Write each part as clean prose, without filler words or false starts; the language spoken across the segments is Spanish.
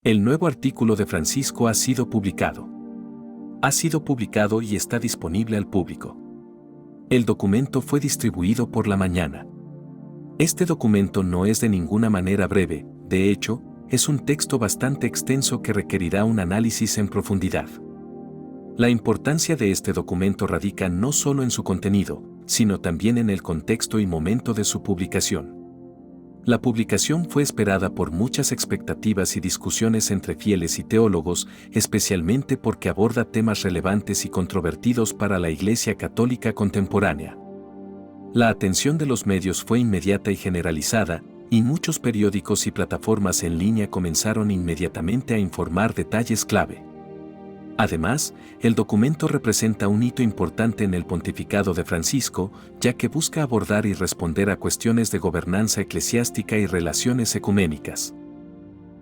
El nuevo artículo de Francisco ha sido publicado. Ha sido publicado y está disponible al público. El documento fue distribuido por la mañana. Este documento no es de ninguna manera breve, de hecho, es un texto bastante extenso que requerirá un análisis en profundidad. La importancia de este documento radica no solo en su contenido, sino también en el contexto y momento de su publicación. La publicación fue esperada por muchas expectativas y discusiones entre fieles y teólogos, especialmente porque aborda temas relevantes y controvertidos para la Iglesia Católica contemporánea. La atención de los medios fue inmediata y generalizada, y muchos periódicos y plataformas en línea comenzaron inmediatamente a informar detalles clave. Además, el documento representa un hito importante en el pontificado de Francisco, ya que busca abordar y responder a cuestiones de gobernanza eclesiástica y relaciones ecuménicas.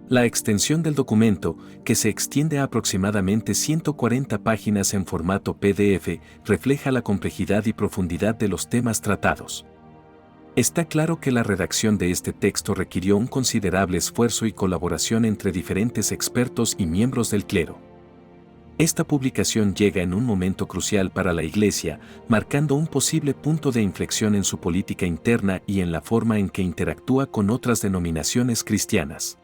La extensión del documento, que se extiende a aproximadamente 140 páginas en formato PDF, refleja la complejidad y profundidad de los temas tratados. Está claro que la redacción de este texto requirió un considerable esfuerzo y colaboración entre diferentes expertos y miembros del clero. Esta publicación llega en un momento crucial para la Iglesia, marcando un posible punto de inflexión en su política interna y en la forma en que interactúa con otras denominaciones cristianas.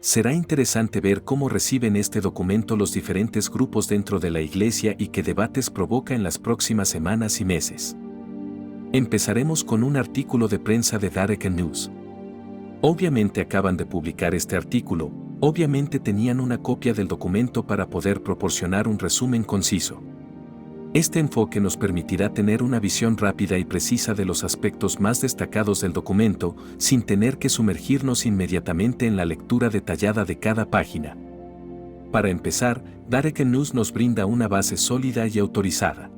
Será interesante ver cómo reciben este documento los diferentes grupos dentro de la Iglesia y qué debates provoca en las próximas semanas y meses. Empezaremos con un artículo de prensa de Darek News. Obviamente acaban de publicar este artículo, obviamente tenían una copia del documento para poder proporcionar un resumen conciso. Este enfoque nos permitirá tener una visión rápida y precisa de los aspectos más destacados del documento, sin tener que sumergirnos inmediatamente en la lectura detallada de cada página. Para empezar, Darek News nos brinda una base sólida y autorizada.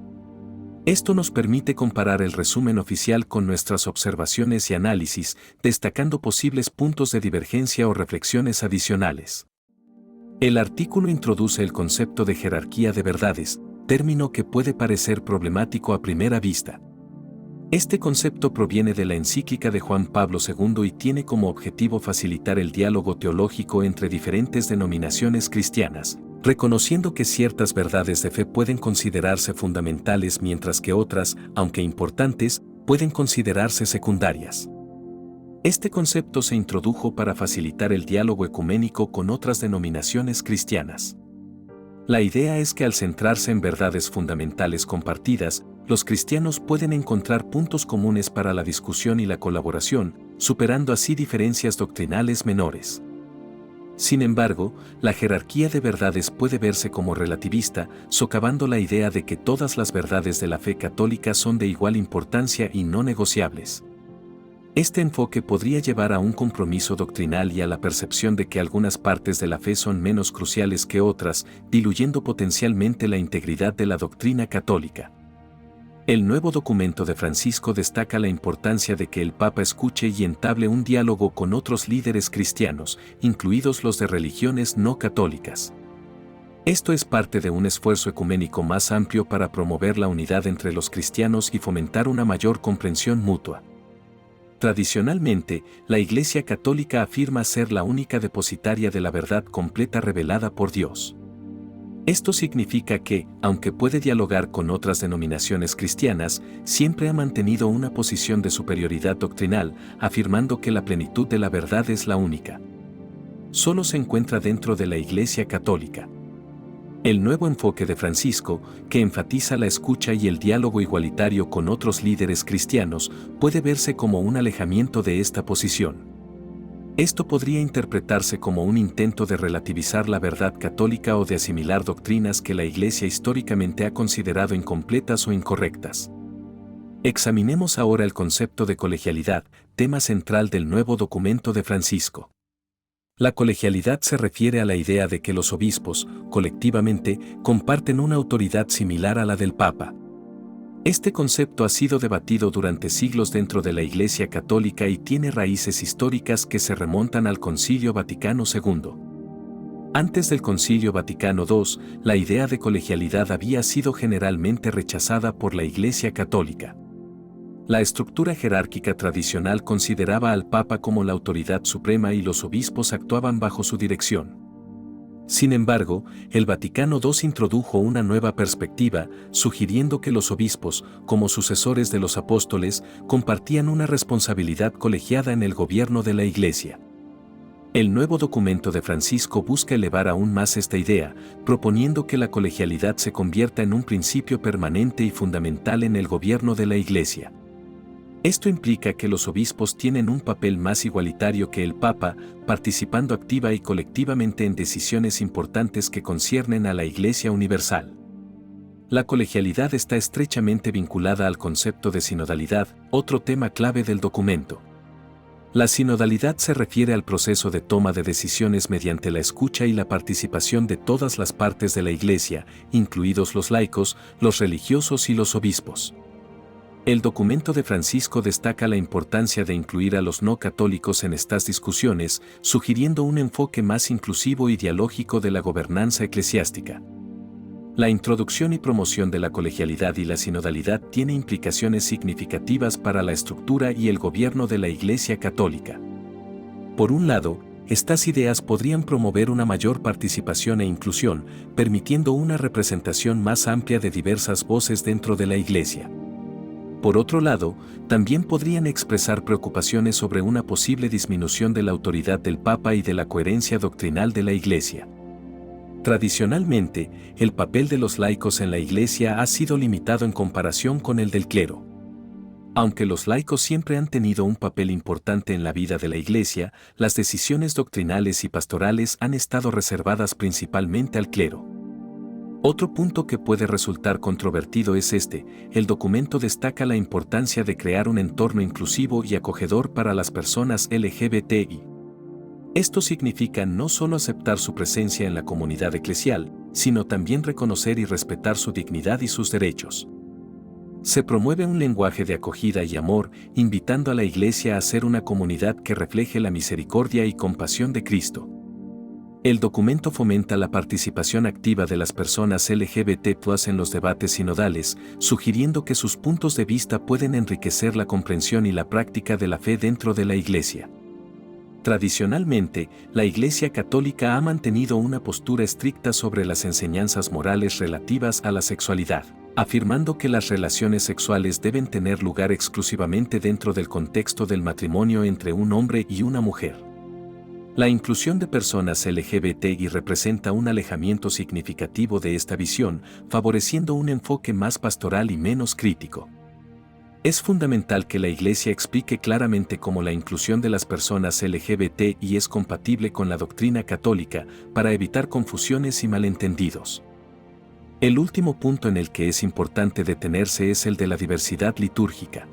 Esto nos permite comparar el resumen oficial con nuestras observaciones y análisis, destacando posibles puntos de divergencia o reflexiones adicionales. El artículo introduce el concepto de jerarquía de verdades, término que puede parecer problemático a primera vista. Este concepto proviene de la encíclica de Juan Pablo II y tiene como objetivo facilitar el diálogo teológico entre diferentes denominaciones cristianas, reconociendo que ciertas verdades de fe pueden considerarse fundamentales mientras que otras, aunque importantes, pueden considerarse secundarias. Este concepto se introdujo para facilitar el diálogo ecuménico con otras denominaciones cristianas. La idea es que al centrarse en verdades fundamentales compartidas, los cristianos pueden encontrar puntos comunes para la discusión y la colaboración, superando así diferencias doctrinales menores. Sin embargo, la jerarquía de verdades puede verse como relativista, socavando la idea de que todas las verdades de la fe católica son de igual importancia y no negociables. Este enfoque podría llevar a un compromiso doctrinal y a la percepción de que algunas partes de la fe son menos cruciales que otras, diluyendo potencialmente la integridad de la doctrina católica. El nuevo documento de Francisco destaca la importancia de que el Papa escuche y entable un diálogo con otros líderes cristianos, incluidos los de religiones no católicas. Esto es parte de un esfuerzo ecuménico más amplio para promover la unidad entre los cristianos y fomentar una mayor comprensión mutua. Tradicionalmente, la Iglesia Católica afirma ser la única depositaria de la verdad completa revelada por Dios. Esto significa que, aunque puede dialogar con otras denominaciones cristianas, siempre ha mantenido una posición de superioridad doctrinal, afirmando que la plenitud de la verdad es la única. Solo se encuentra dentro de la Iglesia Católica. El nuevo enfoque de Francisco, que enfatiza la escucha y el diálogo igualitario con otros líderes cristianos, puede verse como un alejamiento de esta posición. Esto podría interpretarse como un intento de relativizar la verdad católica o de asimilar doctrinas que la Iglesia históricamente ha considerado incompletas o incorrectas. Examinemos ahora el concepto de colegialidad, tema central del nuevo documento de Francisco. La colegialidad se refiere a la idea de que los obispos, colectivamente, comparten una autoridad similar a la del Papa. Este concepto ha sido debatido durante siglos dentro de la Iglesia Católica y tiene raíces históricas que se remontan al Concilio Vaticano II. Antes del Concilio Vaticano II, la idea de colegialidad había sido generalmente rechazada por la Iglesia Católica. La estructura jerárquica tradicional consideraba al Papa como la autoridad suprema y los obispos actuaban bajo su dirección. Sin embargo, el Vaticano II introdujo una nueva perspectiva, sugiriendo que los obispos, como sucesores de los apóstoles, compartían una responsabilidad colegiada en el gobierno de la Iglesia. El nuevo documento de Francisco busca elevar aún más esta idea, proponiendo que la colegialidad se convierta en un principio permanente y fundamental en el gobierno de la Iglesia. Esto implica que los obispos tienen un papel más igualitario que el Papa, participando activa y colectivamente en decisiones importantes que conciernen a la Iglesia universal. La colegialidad está estrechamente vinculada al concepto de sinodalidad, otro tema clave del documento. La sinodalidad se refiere al proceso de toma de decisiones mediante la escucha y la participación de todas las partes de la Iglesia, incluidos los laicos, los religiosos y los obispos. El documento de Francisco destaca la importancia de incluir a los no católicos en estas discusiones, sugiriendo un enfoque más inclusivo y dialógico de la gobernanza eclesiástica. La introducción y promoción de la colegialidad y la sinodalidad tiene implicaciones significativas para la estructura y el gobierno de la Iglesia Católica. Por un lado, estas ideas podrían promover una mayor participación e inclusión, permitiendo una representación más amplia de diversas voces dentro de la Iglesia. Por otro lado, también podrían expresar preocupaciones sobre una posible disminución de la autoridad del Papa y de la coherencia doctrinal de la Iglesia. Tradicionalmente, el papel de los laicos en la Iglesia ha sido limitado en comparación con el del clero. Aunque los laicos siempre han tenido un papel importante en la vida de la Iglesia, las decisiones doctrinales y pastorales han estado reservadas principalmente al clero. Otro punto que puede resultar controvertido es el documento destaca la importancia de crear un entorno inclusivo y acogedor para las personas LGBTI. Esto significa no solo aceptar su presencia en la comunidad eclesial, sino también reconocer y respetar su dignidad y sus derechos. Se promueve un lenguaje de acogida y amor, invitando a la Iglesia a ser una comunidad que refleje la misericordia y compasión de Cristo. El documento fomenta la participación activa de las personas LGBT+ en los debates sinodales, sugiriendo que sus puntos de vista pueden enriquecer la comprensión y la práctica de la fe dentro de la Iglesia. Tradicionalmente, la Iglesia Católica ha mantenido una postura estricta sobre las enseñanzas morales relativas a la sexualidad, afirmando que las relaciones sexuales deben tener lugar exclusivamente dentro del contexto del matrimonio entre un hombre y una mujer. La inclusión de personas LGBTI representa un alejamiento significativo de esta visión, favoreciendo un enfoque más pastoral y menos crítico. Es fundamental que la Iglesia explique claramente cómo la inclusión de las personas LGBTI es compatible con la doctrina católica, para evitar confusiones y malentendidos. El último punto en el que es importante detenerse es el de la diversidad litúrgica.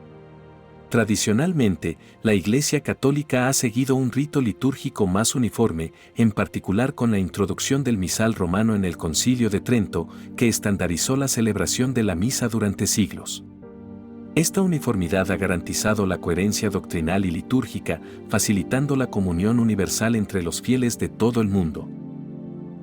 Tradicionalmente, la Iglesia Católica ha seguido un rito litúrgico más uniforme, en particular con la introducción del misal romano en el Concilio de Trento, que estandarizó la celebración de la misa durante siglos. Esta uniformidad ha garantizado la coherencia doctrinal y litúrgica, facilitando la comunión universal entre los fieles de todo el mundo.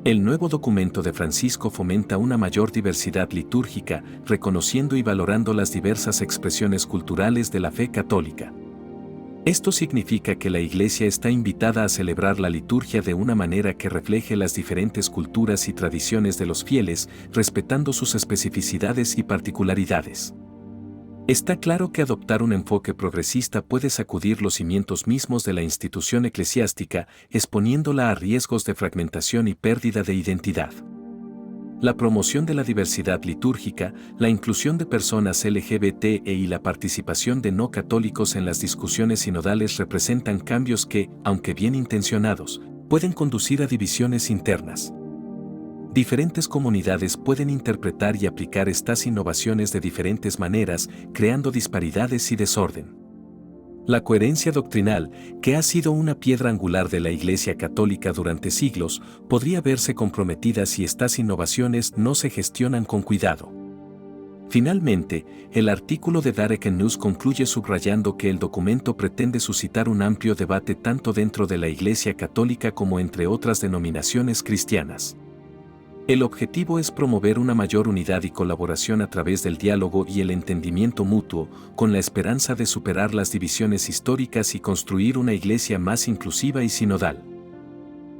El nuevo documento de Francisco fomenta una mayor diversidad litúrgica, reconociendo y valorando las diversas expresiones culturales de la fe católica. Esto significa que la Iglesia está invitada a celebrar la liturgia de una manera que refleje las diferentes culturas y tradiciones de los fieles, respetando sus especificidades y particularidades. Está claro que adoptar un enfoque progresista puede sacudir los cimientos mismos de la institución eclesiástica, exponiéndola a riesgos de fragmentación y pérdida de identidad. La promoción de la diversidad litúrgica, la inclusión de personas LGBT y la participación de no católicos en las discusiones sinodales representan cambios que, aunque bien intencionados, pueden conducir a divisiones internas. Diferentes comunidades pueden interpretar y aplicar estas innovaciones de diferentes maneras, creando disparidades y desorden. La coherencia doctrinal, que ha sido una piedra angular de la Iglesia Católica durante siglos, podría verse comprometida si estas innovaciones no se gestionan con cuidado. Finalmente, el artículo de Darek News concluye subrayando que el documento pretende suscitar un amplio debate tanto dentro de la Iglesia Católica como entre otras denominaciones cristianas. El objetivo es promover una mayor unidad y colaboración a través del diálogo y el entendimiento mutuo, con la esperanza de superar las divisiones históricas y construir una iglesia más inclusiva y sinodal.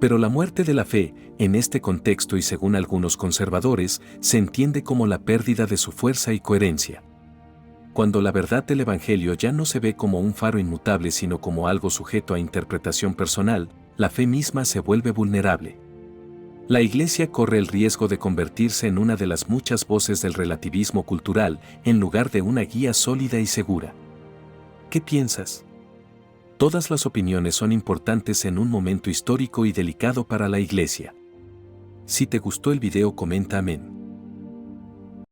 Pero la muerte de la fe, en este contexto y según algunos conservadores, se entiende como la pérdida de su fuerza y coherencia. Cuando la verdad del Evangelio ya no se ve como un faro inmutable sino como algo sujeto a interpretación personal, la fe misma se vuelve vulnerable. La Iglesia corre el riesgo de convertirse en una de las muchas voces del relativismo cultural, en lugar de una guía sólida y segura. ¿Qué piensas? Todas las opiniones son importantes en un momento histórico y delicado para la Iglesia. Si te gustó el video, comenta amén.